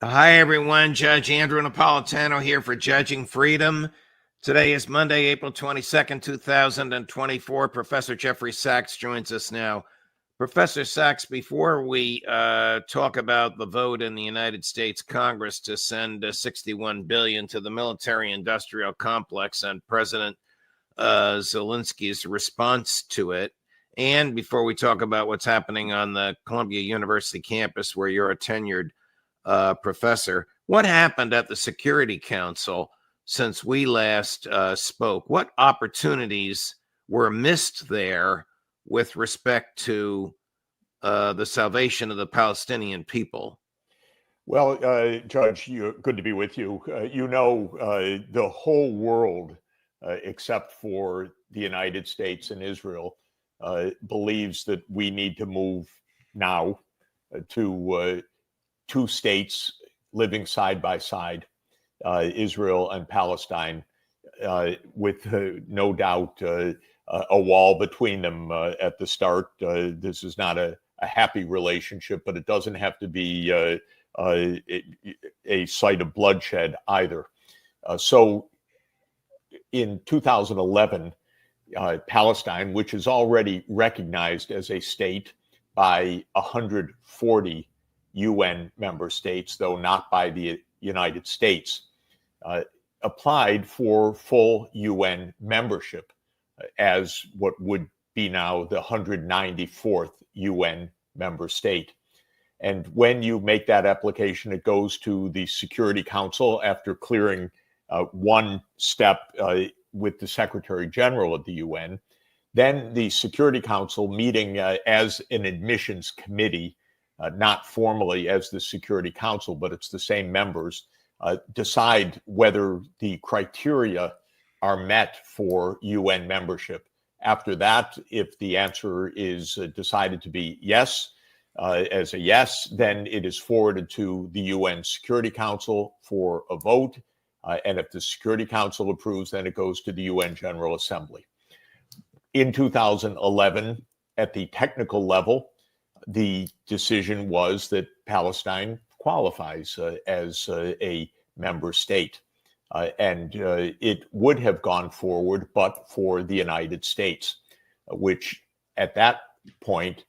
Hi, everyone. Judge Andrew Napolitano here for Judging Freedom. Today is Monday, April 22nd, 2024. Professor Jeffrey Sachs joins us now. Professor Sachs, before we talk about the vote in the United States Congress to send $61 billion to the military-industrial complex and President Zelensky's response to it, and before we talk about what's happening on the Columbia University campus where you're a tenured professor, what happened at the Security Council since we last spoke? What opportunities were missed there with respect to the salvation of the Palestinian people? Well, Judge, good to be with you. The whole world, except for the United States and Israel, believes that we need to move now to two states living side by side, Israel and Palestine, with no doubt a wall between them at the start. This is not a happy relationship, but it doesn't have to be a site of bloodshed either. So in 2011, Palestine, which is already recognized as a state by 140 UN member states, though not by the United States, applied for full UN membership as what would be now the 194th UN member state. And when you make that application, it goes to the Security Council after clearing one step with the Secretary General of the UN. Then the Security Council, meeting as an admissions committee, not formally as the Security Council, but it's the same members, decide whether the criteria are met for UN membership. After that, if the answer is decided to be yes, as a yes, then it is forwarded to the UN Security Council for a vote. And if the Security Council approves, then it goes to the UN General Assembly. In 2011, at the technical level, the decision was that Palestine qualifies as a member state. And it would have gone forward but for the United States, which at that point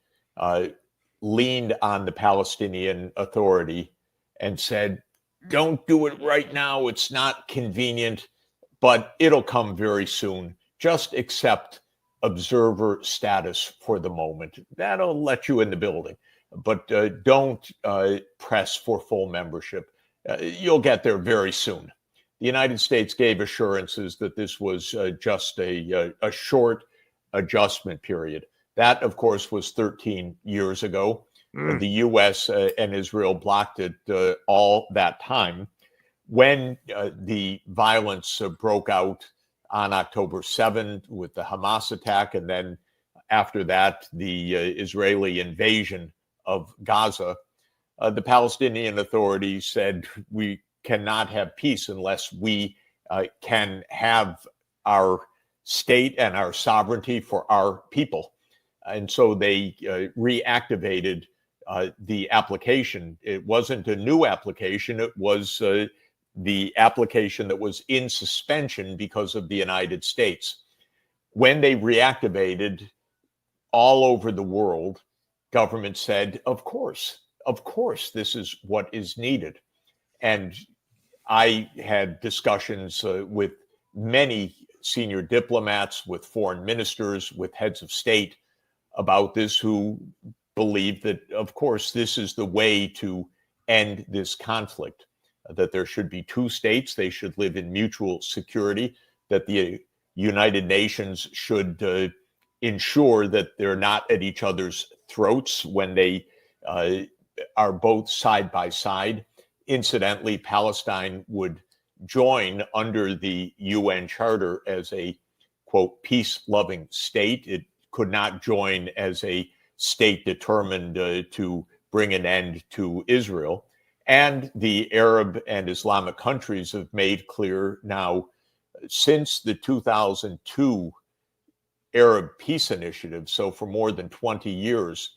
leaned on the Palestinian Authority and said, don't do it right now. It's not convenient, but it'll come very soon. Just accept observer status for the moment. That'll let you in the building, but don't press for full membership. You'll get there very soon. The United States gave assurances that this was just a short adjustment period. That, of course, was 13 years ago. The U.S. And Israel blocked it all that time. When the violence broke out on October 7th with the Hamas attack, and then after that, the Israeli invasion of Gaza, the Palestinian Authority said, we cannot have peace unless we can have our state and our sovereignty for our people. And so they reactivated the application. It wasn't a new application. It was the application that was in suspension because of the United States. When they reactivated, all over the world, government said, of course, this is what is needed. And I had discussions with many senior diplomats, with foreign ministers, with heads of state about this, who believe that, of course, this is the way to end this conflict, that there should be two states, they should live in mutual security, that the United Nations should ensure that they're not at each other's throats when they are both side by side. Incidentally, Palestine would join under the UN Charter as a, quote, peace-loving state. It could not join as a state determined to bring an end to Israel. And the Arab and Islamic countries have made clear now, since the 2002 Arab Peace Initiative, so for more than 20 years,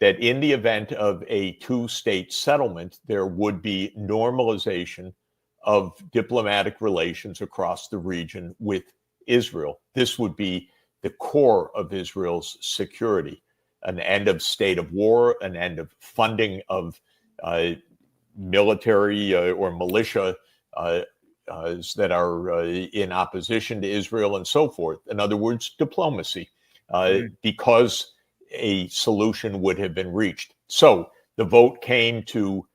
that in the event of a two-state settlement, there would be normalization of diplomatic relations across the region with Israel. This would be the core of Israel's security, an end of state of war, an end of funding of military or militia that are in opposition to Israel and so forth. In other words, diplomacy, because a solution would have been reached. So the vote came to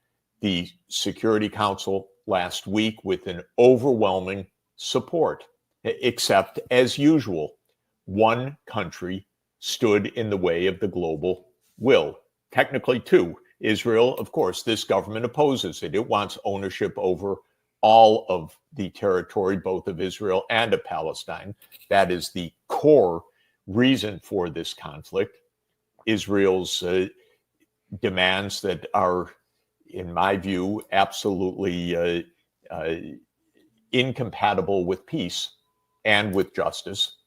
the Security Council last week with an overwhelming support, except as usual, one country stood in the way of the global will. Technically two. Israel, of course, this government opposes it. It wants ownership over all of the territory, both of Israel and of Palestine. That is the core reason for this conflict. Israel's demands that are, in my view, absolutely incompatible with peace and with justice.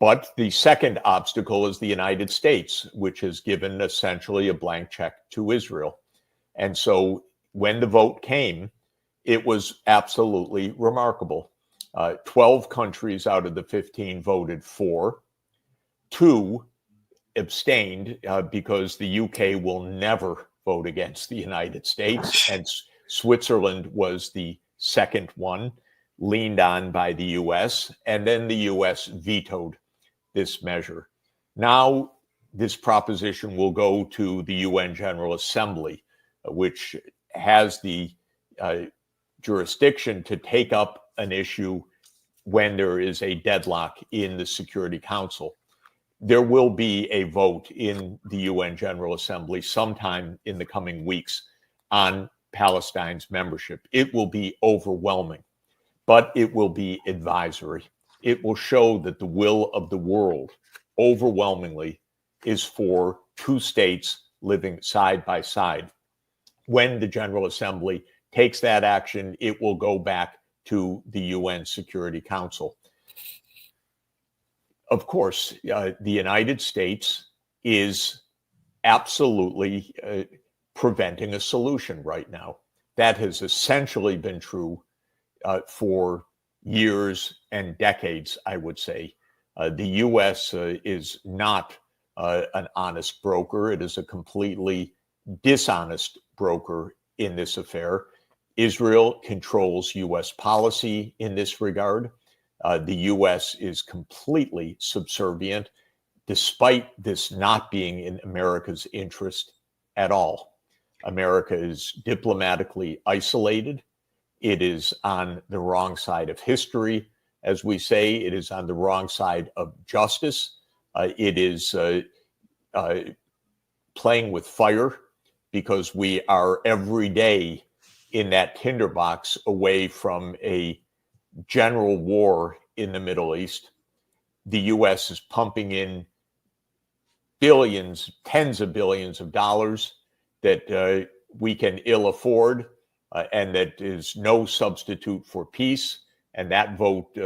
But the second obstacle is the United States, which has given essentially a blank check to Israel. And so when the vote came, it was absolutely remarkable. 12 countries out of the 15 voted for. 2 abstained because the UK will never vote against the United States. And Switzerland was the second one, leaned on by the US. And then the US vetoed this measure. Now, this proposition will go to the UN General Assembly, which has the jurisdiction to take up an issue when there is a deadlock in the Security Council. There will be a vote in the UN General Assembly sometime in the coming weeks on Palestine's membership. It will be overwhelming, but it will be advisory. It will show that the will of the world overwhelmingly is for two states living side by side. When the General Assembly takes that action, it will go back to the UN Security Council. Of course, the United States is absolutely preventing a solution right now. That has essentially been true for years and decades, I would say. The U.S. Is not an honest broker. It is a completely dishonest broker in this affair. Israel controls U.S. policy in this regard. The U.S. is completely subservient, despite this not being in America's interest at all. America is diplomatically isolated. It is on the wrong side of history. As we say, it is on the wrong side of justice. It is playing with fire because we are every day in that tinderbox away from a general war in the Middle East. The U.S. is pumping in billions, tens of billions of dollars that we can ill afford, and that is no substitute for peace. And that vote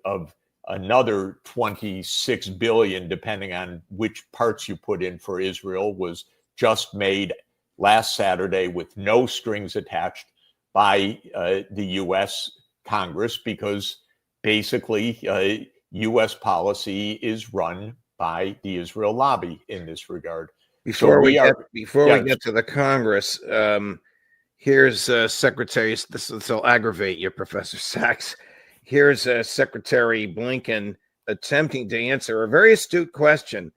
of another 26 billion, depending on which parts you put in for Israel, was just made last Saturday with no strings attached by the U.S. Congress, because basically U.S. policy is run by the Israel lobby in this regard. Before we get to the Congress, here's Secretary. This will aggravate you, Professor Sachs. Here's Secretary Blinken attempting to answer a very astute question: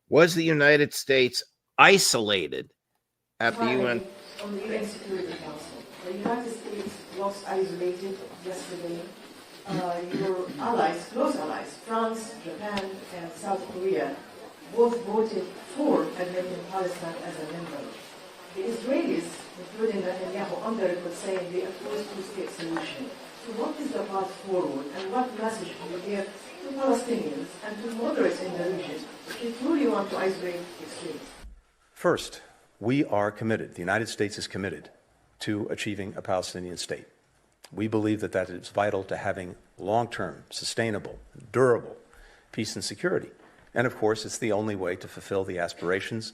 was the United States isolated at the UN? On the UN Security Council, the United States was isolated yesterday. Your allies, close allies, France, Japan, and South Korea, both voted for admitting Palestine as a member. The Israelis, including Netanyahu, on the record saying they oppose two-state solution. So what is the path forward, and what message do you give to Palestinians and to moderates in the region if you truly want to isolate extremists? First, we are committed, the United States is committed to achieving a Palestinian state. We believe that that is vital to having long-term, sustainable, durable peace and security. And of course, it's the only way to fulfill the aspirations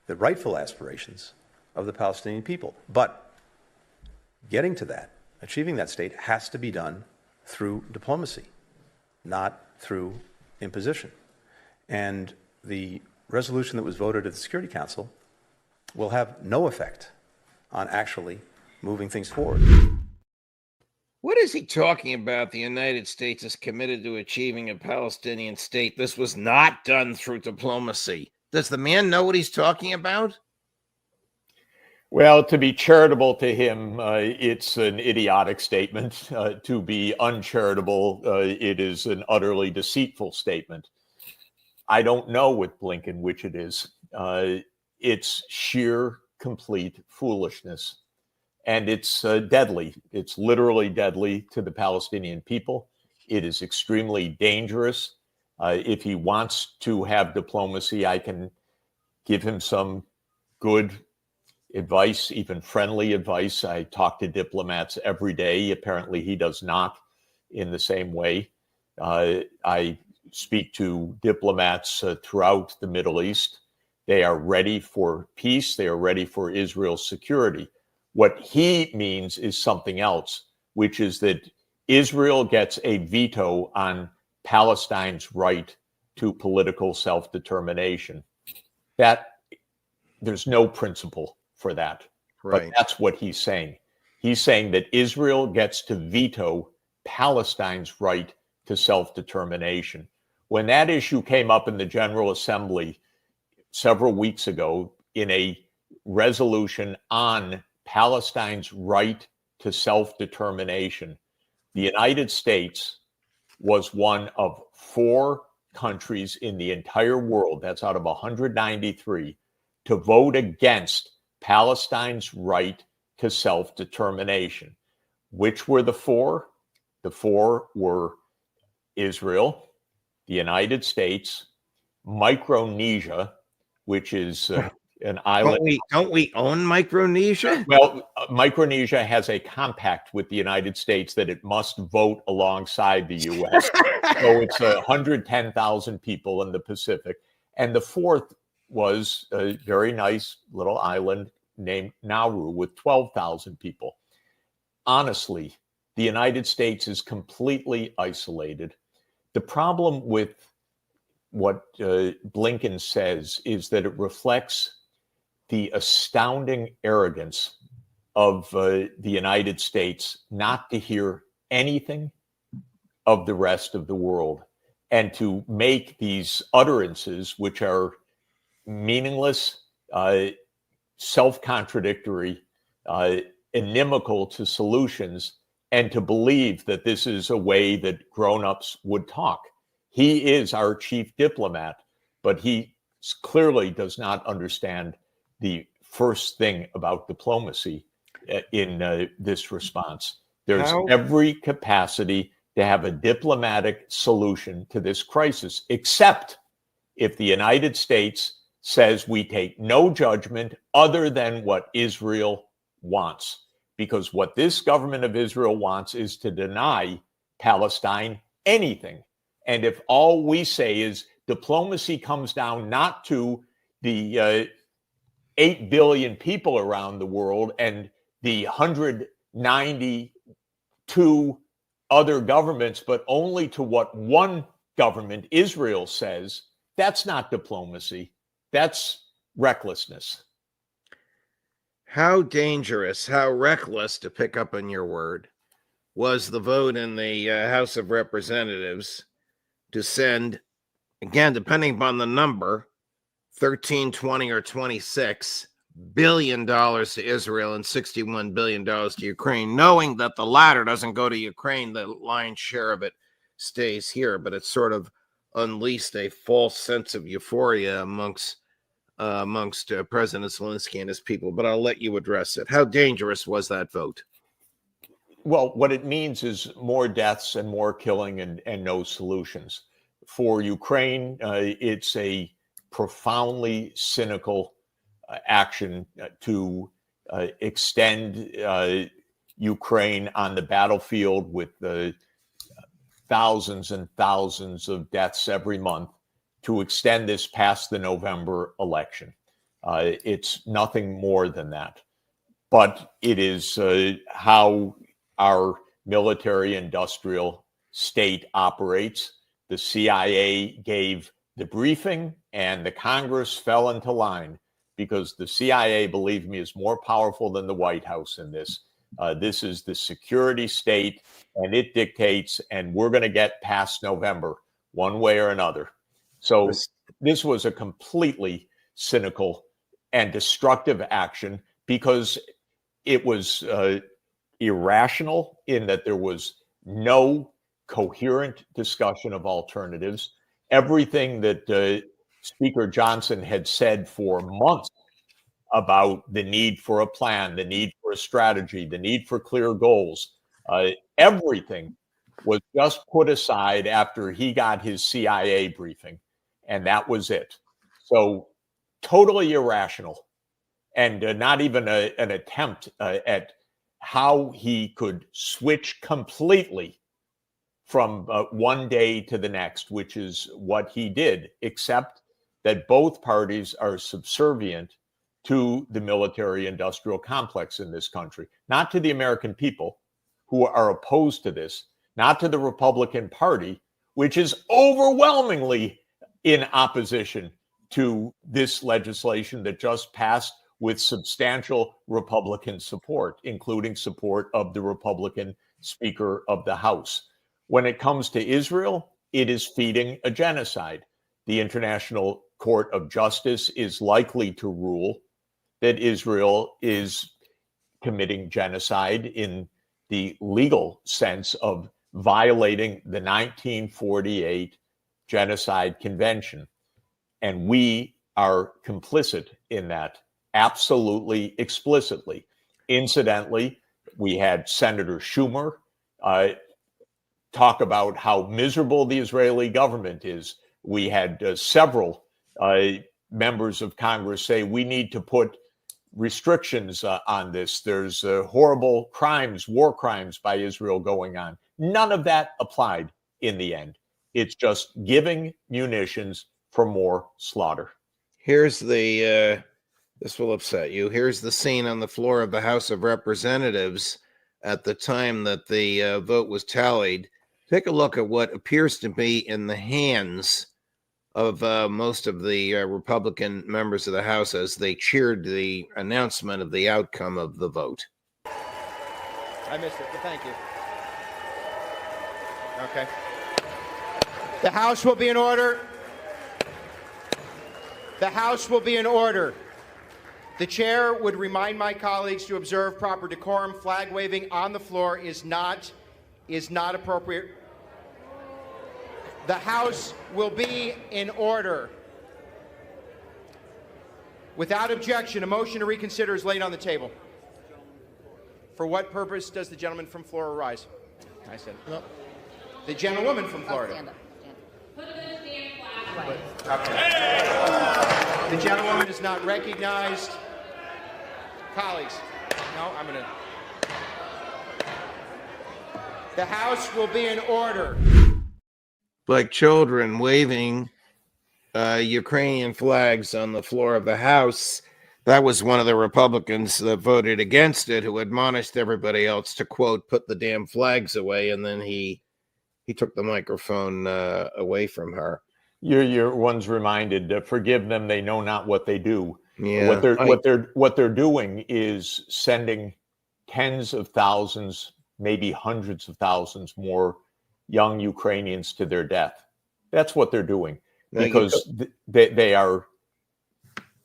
the rightful aspirations of the Palestinian people. But getting to that, achieving that state, has to be done through diplomacy, not through imposition. And the resolution that was voted at the Security Council will have no effect on actually moving things forward. What is he talking about? The United States is committed to achieving a Palestinian state. This was not done through diplomacy. Does the man know what he's talking about? Well, to be charitable to him, it's an idiotic statement. To be uncharitable, it is an utterly deceitful statement. I don't know with Blinken which it is. It's sheer, complete foolishness. And it's deadly. It's literally deadly to the Palestinian people. It is extremely dangerous. If he wants to have diplomacy, I can give him some good advice, even friendly advice. I talk to diplomats every day. Apparently, he does not in the same way. I speak to diplomats throughout the Middle East. They are ready for peace. They are ready for Israel's security. What he means is something else, which is that Israel gets a veto on Palestine's right to political self-determination. That there's no principle for that. Right. But that's what he's saying. He's saying that Israel gets to veto Palestine's right to self-determination. When that issue came up in the General Assembly several weeks ago in a resolution on Palestine's right to self-determination, the United States was one of 4 countries in the entire world, that's out of 193, to vote against Palestine's right to self-determination. Which were the 4? The 4 were Israel, the United States, Micronesia, which is an island. Don't we own Micronesia? Well, Micronesia has a compact with the United States that it must vote alongside the U.S. So it's 110,000 people in the Pacific. And the 4th was a very nice little island named Nauru with 12,000 people. Honestly, the United States is completely isolated. The problem with what Blinken says is that it reflects the astounding arrogance of the United States not to hear anything of the rest of the world and to make these utterances, which are meaningless, self-contradictory, inimical to solutions, and to believe that this is a way that grown-ups would talk. He is our chief diplomat, but he clearly does not understand the first thing about diplomacy in this response. There's every capacity to have a diplomatic solution to this crisis, except if the United States says we take no judgment other than what Israel wants. Because what this government of Israel wants is to deny Palestine anything. And if all we say is diplomacy comes down not to the 8 billion people around the world and the 192 other governments, but only to what one government, Israel, says, that's not diplomacy. That's recklessness. How dangerous, how reckless, to pick up on your word, was the vote in the House of Representatives to send, again, depending upon the number, 13, 20, or 26 billion dollars to Israel and $61 billion to Ukraine, knowing that the latter doesn't go to Ukraine, the lion's share of it stays here, but it sort of unleashed a false sense of euphoria amongst President Zelensky and his people. But I'll let you address it. How dangerous was that vote? Well, what it means is more deaths and more killing and no solutions. For Ukraine, it's a profoundly cynical action to extend Ukraine on the battlefield with thousands and thousands of deaths every month, to extend this past the November election. It's nothing more than that. But it is how our military-industrial state operates. The CIA gave the briefing, and the Congress fell into line because the CIA, believe me, is more powerful than the White House in this. This is the security state, and it dictates, and we're going to get past November one way or another. So this was a completely cynical and destructive action because it was irrational in that there was no coherent discussion of alternatives. Everything that Speaker Johnson had said for months about the need for a plan, the need for a strategy, the need for clear goals, everything was just put aside after he got his CIA briefing, and that was it. So totally irrational, and not even an attempt at how he could switch completely from one day to the next, which is what he did, except that both parties are subservient to the military-industrial complex in this country, not to the American people who are opposed to this, not to the Republican Party, which is overwhelmingly in opposition to this legislation that just passed with substantial Republican support, including support of the Republican Speaker of the House. When it comes to Israel, it is feeding a genocide. The International Court of Justice is likely to rule that Israel is committing genocide in the legal sense of violating the 1948 Genocide Convention. And we are complicit in that, absolutely explicitly. Incidentally, we had Senator Schumer talk about how miserable the Israeli government is. We had several members of Congress say we need to put restrictions on this. There's horrible crimes, war crimes by Israel going on. None of that applied in the end. It's just giving munitions for more slaughter. Here's the, this will upset you. Here's the scene on the floor of the House of Representatives at the time that the vote was tallied. Take a look at what appears to be in the hands of most of the Republican members of the House as they cheered the announcement of the outcome of the vote. I missed it, but thank you. Okay. The House will be in order. The House will be in order. The chair would remind my colleagues to observe proper decorum. Flag waving on the floor is not appropriate. The House will be in order. Without objection, a motion to reconsider is laid on the table. For what purpose does the gentleman from Florida rise? I said, no. The gentlewoman from Florida. Stand up. Put a good stand flag. Okay. The gentlewoman is not recognized. Colleagues, no, I'm going to. The House will be in order. Like children waving Ukrainian flags on the floor of the House. That was one of the Republicans that voted against it, who admonished everybody else to, quote, put the damn flags away, and then he took the microphone away from her. Your one's reminded, forgive them, they know not what they do. Yeah, what they're doing is sending tens of thousands, maybe hundreds of thousands more young Ukrainians to their death. That's what they're doing, because they are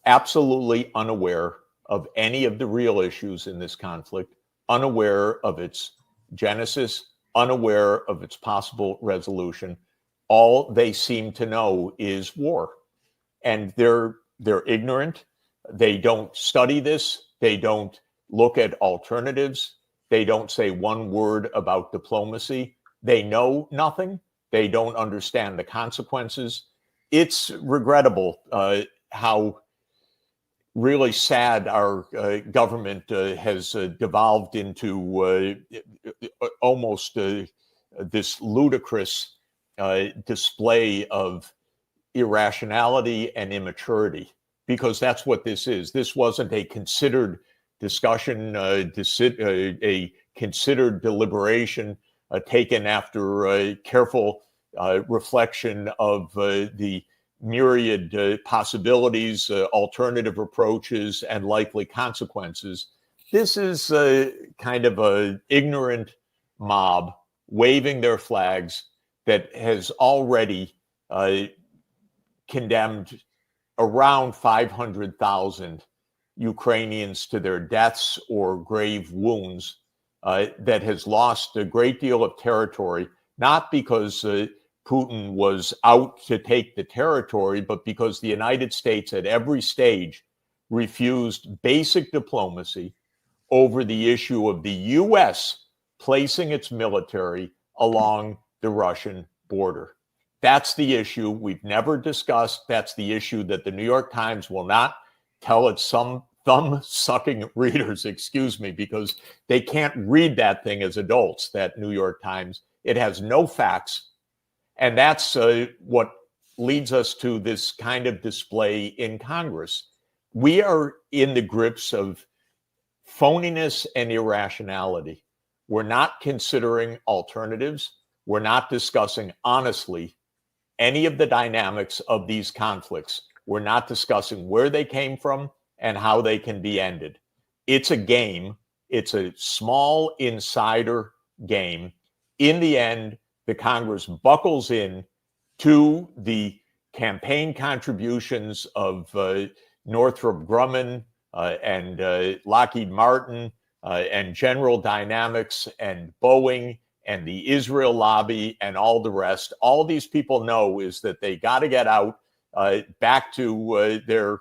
absolutely unaware of any of the real issues in this conflict, unaware of its genesis, unaware of its possible resolution. All they seem to know is war, and they're ignorant. They don't study this. They don't look at alternatives. They don't say one word about diplomacy. They know nothing. They don't understand the consequences. It's regrettable how really sad our government has devolved into almost this ludicrous display of irrationality and immaturity. because that's what this is. This wasn't a considered discussion, a considered deliberation taken after careful reflection of the myriad possibilities, alternative approaches, and likely consequences. This is kind of an ignorant mob waving their flags that has already condemned around 500,000 Ukrainians to their deaths or grave wounds, that has lost a great deal of territory, not because Putin was out to take the territory, but because the United States at every stage refused basic diplomacy over the issue of the U.S. placing its military along the Russian border. That's the issue we've never discussed. That's the issue that the New York Times will not tell its thumb-sucking readers, excuse me, because they can't read that thing as adults, that New York Times. It has no facts. And that's what leads us to this kind of display in Congress. We are in the grips of phoniness and irrationality. We're not considering alternatives. We're not discussing honestly any of the dynamics of these conflicts. We're not discussing where they came from and how they can be ended. It's a game. It's a small insider game. In the end, the Congress buckles in to the campaign contributions of Northrop Grumman and Lockheed Martin and General Dynamics and Boeing and the Israel lobby and all the rest. All these people know is that they got to get out back to their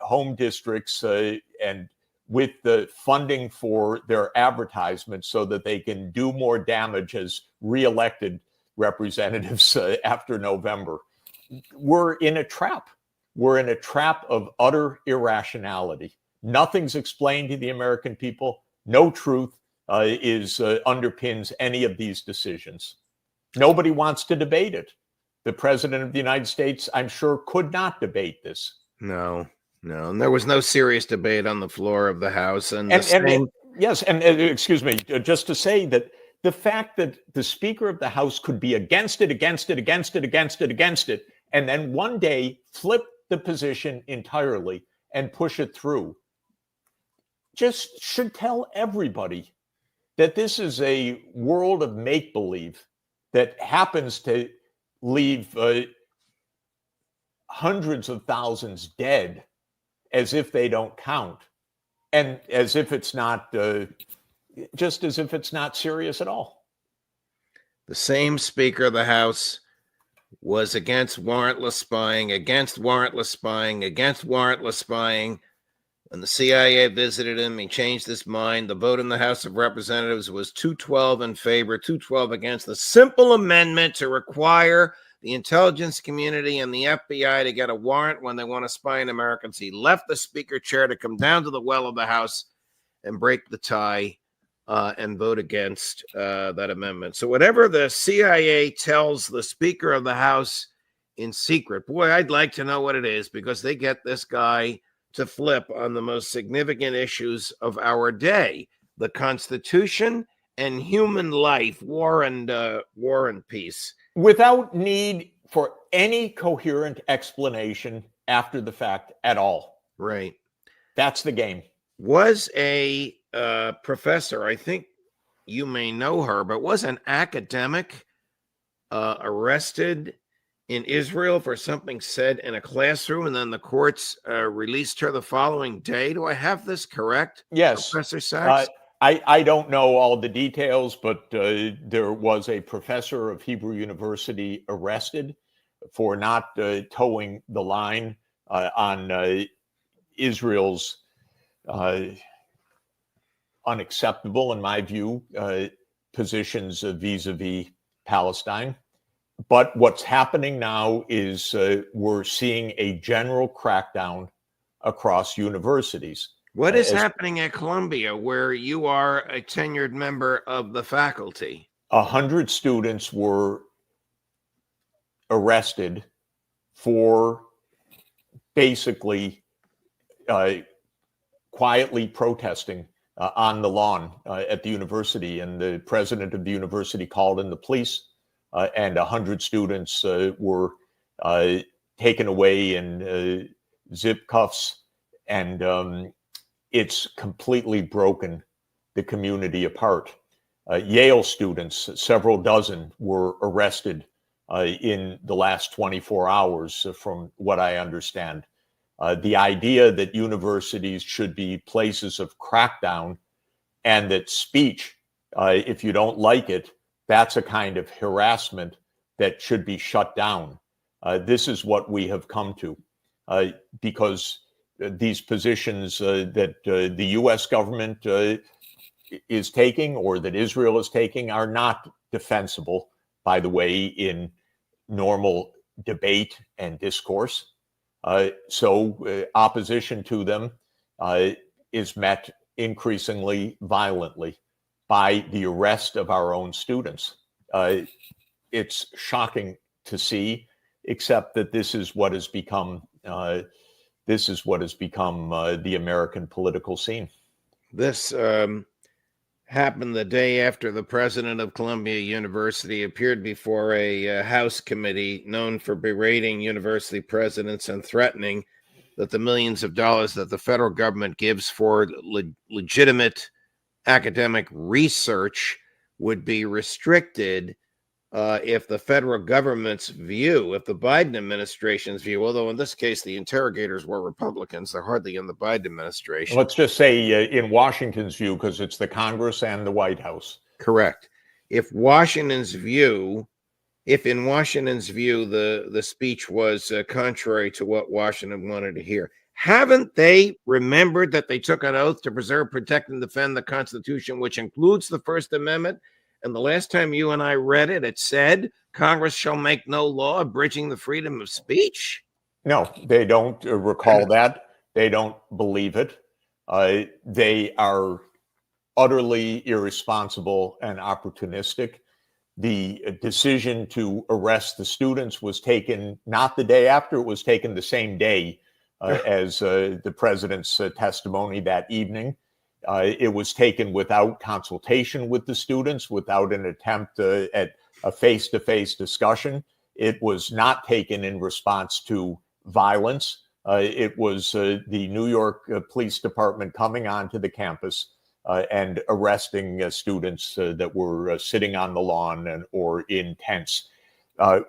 home districts and with the funding for their advertisements so that they can do more damage as re-elected representatives after November. We're in a trap. We're in a trap of utter irrationality. Nothing's explained to the American people. No truth underpins any of these decisions. Nobody wants to debate it. The President of the United States, I'm sure, could not debate this. No. And there was no serious debate on the floor of the House. Excuse me, just to say that the fact that the Speaker of the House could be against it, and then one day flip the position entirely and push it through, just should tell everybody that this is a world of make-believe that happens to leave hundreds of thousands dead as if they don't count, and as if it's not, just as if it's not serious at all. The same Speaker of the House was against warrantless spying. When the CIA visited him, he changed his mind. The vote in the House of Representatives was 212 in favor, 212 against. The simple amendment to require the intelligence community and the FBI to get a warrant when they want to spy on Americans. He left the Speaker chair to come down to the well of the House and break the tie and vote against that amendment. So whatever the CIA tells the Speaker of the House in secret, boy, I'd like to know what it is, because they get this guy to flip on the most significant issues of our day: the Constitution and human life, war and peace, without need for any coherent explanation after the fact at all. Right. That's the game. Was a professor, I think you may know her, but was an academic arrested in Israel for something said in a classroom, and then the courts released her the following day. Do I have this correct? Yes. Professor Sachs? I don't know all the details, but there was a professor of Hebrew University arrested for not towing the line on Israel's unacceptable, in my view, positions vis-a-vis Palestine. But what's happening now is we're seeing a general crackdown across universities. What is happening at Columbia, where you are a tenured member of the faculty? 100 students were arrested for basically quietly protesting on the lawn at the university, and the president of the university called in the police, and 100 students were taken away in zip cuffs, and it's completely broken the community apart. Yale students, several dozen, were arrested in the last 24 hours, from what I understand. The idea that universities should be places of crackdown, and that speech, if you don't like it, that's a kind of harassment that should be shut down. This is what we have come to, because these positions that the US government is taking, or that Israel is taking, are not defensible, by the way, in normal debate and discourse. So opposition to them is met increasingly violently by the arrest of our own students. It's shocking to see, except that this is what has become the American political scene. This happened the day after the president of Columbia University appeared before a House committee known for berating university presidents and threatening that the millions of dollars that the federal government gives for legitimate academic research would be restricted if the federal government's view, if the Biden administration's view, although in this case the interrogators were Republicans, they're hardly in the Biden administration. Let's just say in Washington's view, because it's the Congress and the White House. Correct. If in Washington's view, the speech was contrary to what Washington wanted to hear, haven't they remembered that they took an oath to preserve, protect, and defend the Constitution, which includes the First Amendment? And the last time you and I read it, it said Congress shall make no law abridging the freedom of speech. No, they don't recall that. They don't believe it. They are utterly irresponsible and opportunistic. The decision to arrest the students was taken not the day after, it was taken the same day as the president's testimony that evening. It was taken without consultation with the students, without an attempt at a face-to-face discussion. It was not taken in response to violence. It was the New York Police Department coming onto the campus and arresting students that were sitting on the lawn or in tents.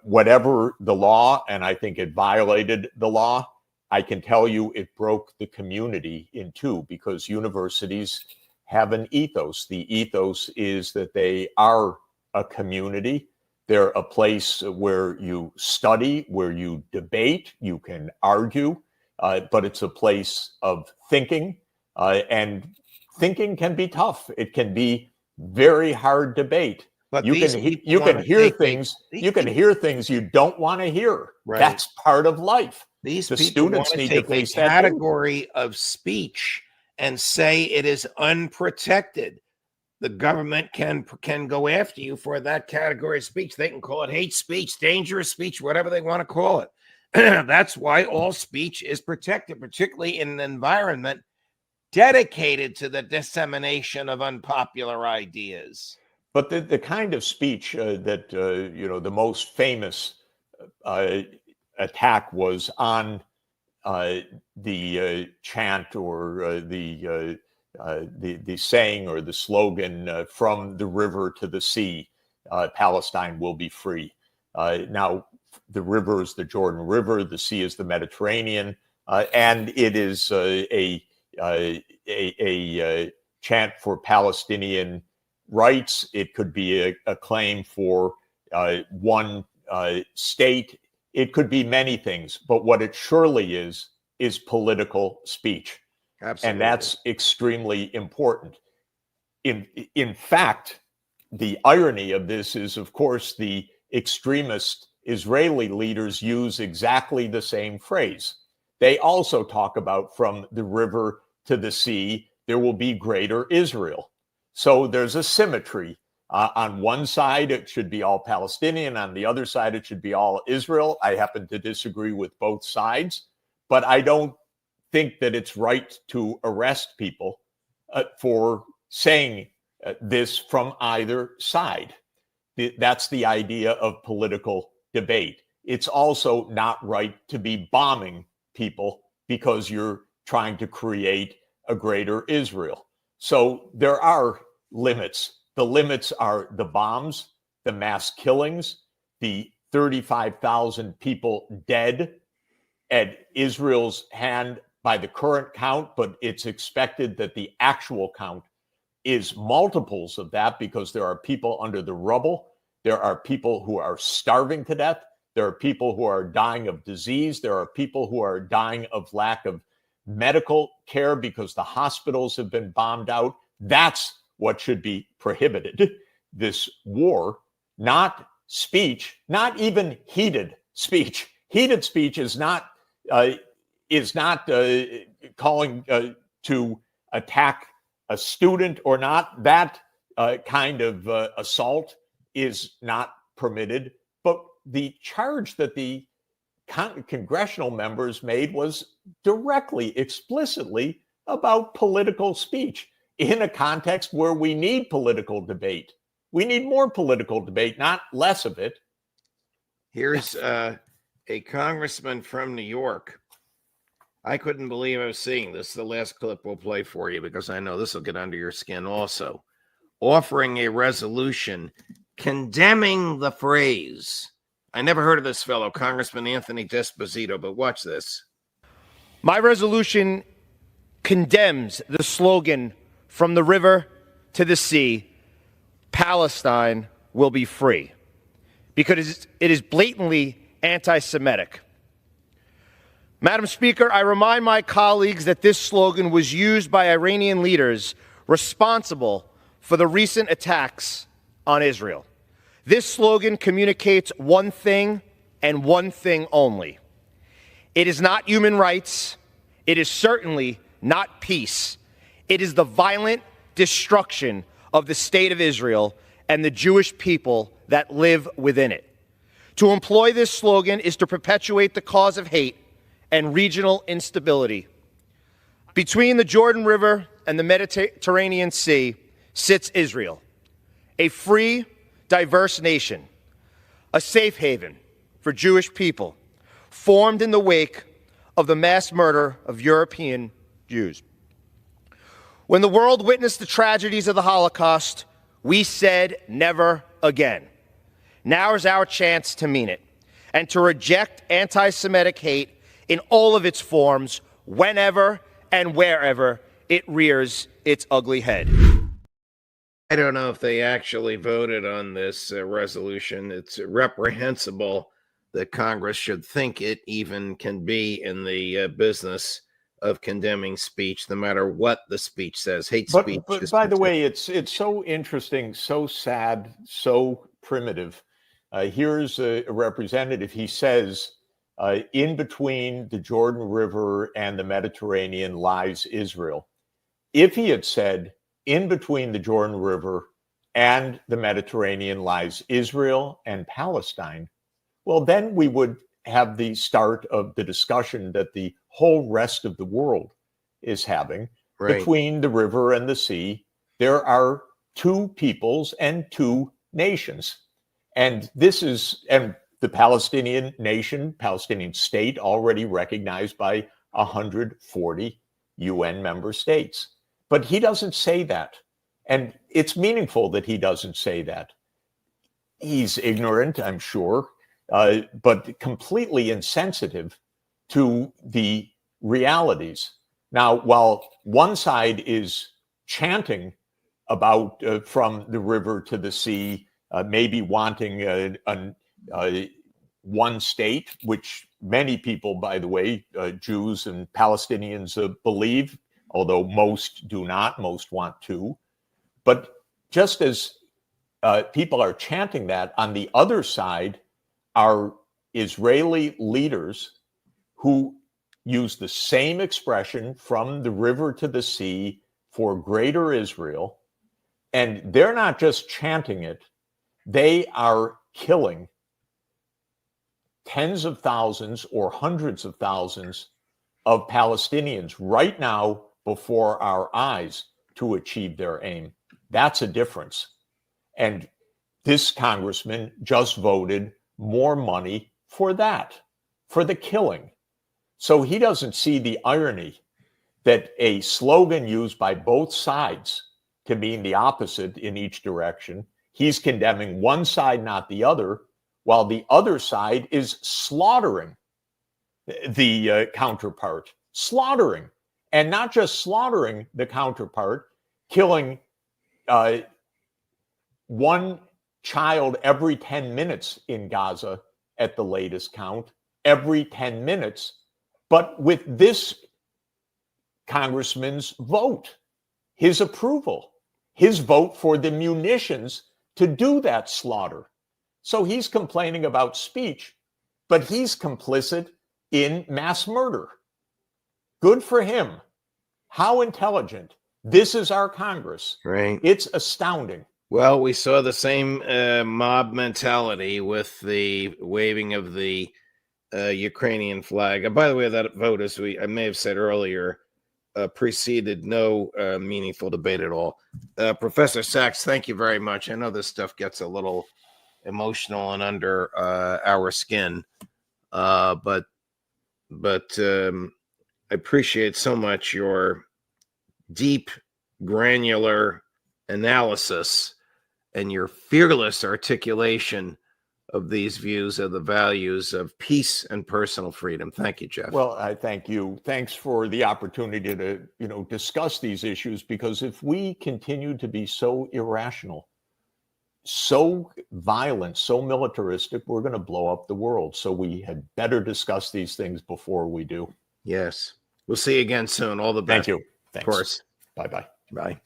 Whatever the law, and I think it violated the law, I can tell you it broke the community in two, because universities have an ethos. The ethos is that they are a community. They're a place where you study, where you debate, you can argue, but it's a place of thinking, and thinking can be tough. It can be very hard debate. But you can hear things you don't want to hear. Right. That's part of life. These The people want students to need to take a face that too. category of speech and say it is unprotected. The government can go after you for that category of speech. They can call it hate speech, dangerous speech, whatever they want to call it. That's why all speech is protected, particularly in an environment dedicated to the dissemination of unpopular ideas. But the kind of speech that the most famous attack was on the chant or the saying or the slogan, from the river to the sea, Palestine will be free. Now, the river is the Jordan River, the sea is the Mediterranean, and it is a chant for Palestinian rights. It could be a claim for one state. It could be many things, but what it surely is political speech. Absolutely. And that's extremely important. In fact, the irony of this is, of course, the extremist Israeli leaders use exactly the same phrase. They also talk about from the river to the sea, there will be greater Israel. So there's a symmetry. On one side, it should be all Palestinian. On the other side, it should be all Israel. I happen to disagree with both sides. but I don't think that it's right to arrest people for saying this from either side. That's the idea of political debate. It's also not right to be bombing people because you're trying to create a greater Israel. So there are limits. The limits are the bombs, the mass killings, the 35,000 people dead at Israel's hand by the current count, but it's expected that the actual count is multiples of that because there are people under the rubble. There are people who are starving to death. There are people who are dying of disease. There are people who are dying of lack of medical care because the hospitals have been bombed out. That's what should be prohibited. This war, not speech, not even heated speech. Heated speech is not calling to attack a student or not. That kind of assault is not permitted. But the charge that the congressional members made was directly, explicitly about political speech in a context where we need political debate. We need more political debate, not less of it. Here's a congressman from New York. I couldn't believe I was seeing this. The last clip we'll play for you because I know this will get under your skin also. Offering a resolution condemning the phrase. I never heard of this fellow, Congressman Anthony Desposito, but watch this. My resolution condemns the slogan, "From the river to the sea, Palestine will be free," because it is blatantly anti-Semitic. Madam Speaker, I remind my colleagues that this slogan was used by Iranian leaders responsible for the recent attacks on Israel. This slogan communicates one thing and one thing only. It is not human rights. It is certainly not peace. It is the violent destruction of the state of Israel and the Jewish people that live within it. To employ this slogan is to perpetuate the cause of hate and regional instability. Between the Jordan River and the Mediterranean Sea sits Israel, a free, diverse nation, a safe haven for Jewish people, formed in the wake of the mass murder of European Jews. When the world witnessed the tragedies of the Holocaust, we said never again. Now is our chance to mean it and to reject anti-Semitic hate in all of its forms, whenever and wherever it rears its ugly head. I don't know if they actually voted on this resolution. It's reprehensible that Congress should think it even can be in the business of condemning speech, no matter what the speech says. Hate speech. But by the way, it's so interesting, so sad, so primitive. Here's a representative. He says, in between the Jordan River and the Mediterranean lies Israel. If he had said, in between the Jordan River and the Mediterranean lies Israel and Palestine, well, then we would have the start of the discussion that the whole rest of the world is having. Right. Between the river and the sea, there are two peoples and two nations. And the Palestinian nation, Palestinian state, already recognized by 140 UN member states. But he doesn't say that. And it's meaningful that he doesn't say that. He's ignorant, I'm sure, but completely insensitive to the realities. Now, while one side is chanting about from the river to the sea, maybe wanting one state, which many people, by the way, Jews and Palestinians believe, although most do not, most want two. But just as people are chanting that, on the other side are Israeli leaders who use the same expression, from the river to the sea, for greater Israel. And they're not just chanting it, they are killing tens of thousands or hundreds of thousands of Palestinians right now before our eyes to achieve their aim. That's a difference. And this congressman just voted more money for that, for the killing. So he doesn't see the irony that a slogan used by both sides can mean the opposite in each direction. He's condemning one side, not the other, while the other side is slaughtering the counterpart, slaughtering, and not just slaughtering the counterpart, killing one child every 10 minutes in Gaza at the latest count, every 10 minutes, but with this congressman's vote, his approval, his vote for the munitions to do that slaughter. So he's complaining about speech, but he's complicit in mass murder. Good for him. How intelligent. This is our Congress. Right. It's astounding. Well, we saw the same mob mentality with the waving of the Ukrainian flag. And by the way, that vote, as I may have said earlier, preceded no meaningful debate at all. Professor Sachs, thank you very much. I know this stuff gets a little emotional and under our skin, but I appreciate so much your deep, granular analysis and your fearless articulation of these views of the values of peace and personal freedom. Thank you, Jeff. Well, I thank you. Thanks for the opportunity to, discuss these issues, because if we continue to be so irrational, so violent, so militaristic, we're going to blow up the world. So we had better discuss these things before we do. Yes. We'll see you again soon. All the best. Thank you. Thanks. Of course. Bye-bye. Bye.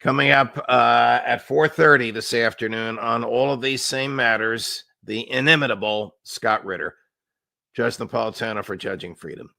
Coming up at 4:30 this afternoon on all of these same matters, the inimitable Scott Ritter, Judge Napolitano for Judging Freedom.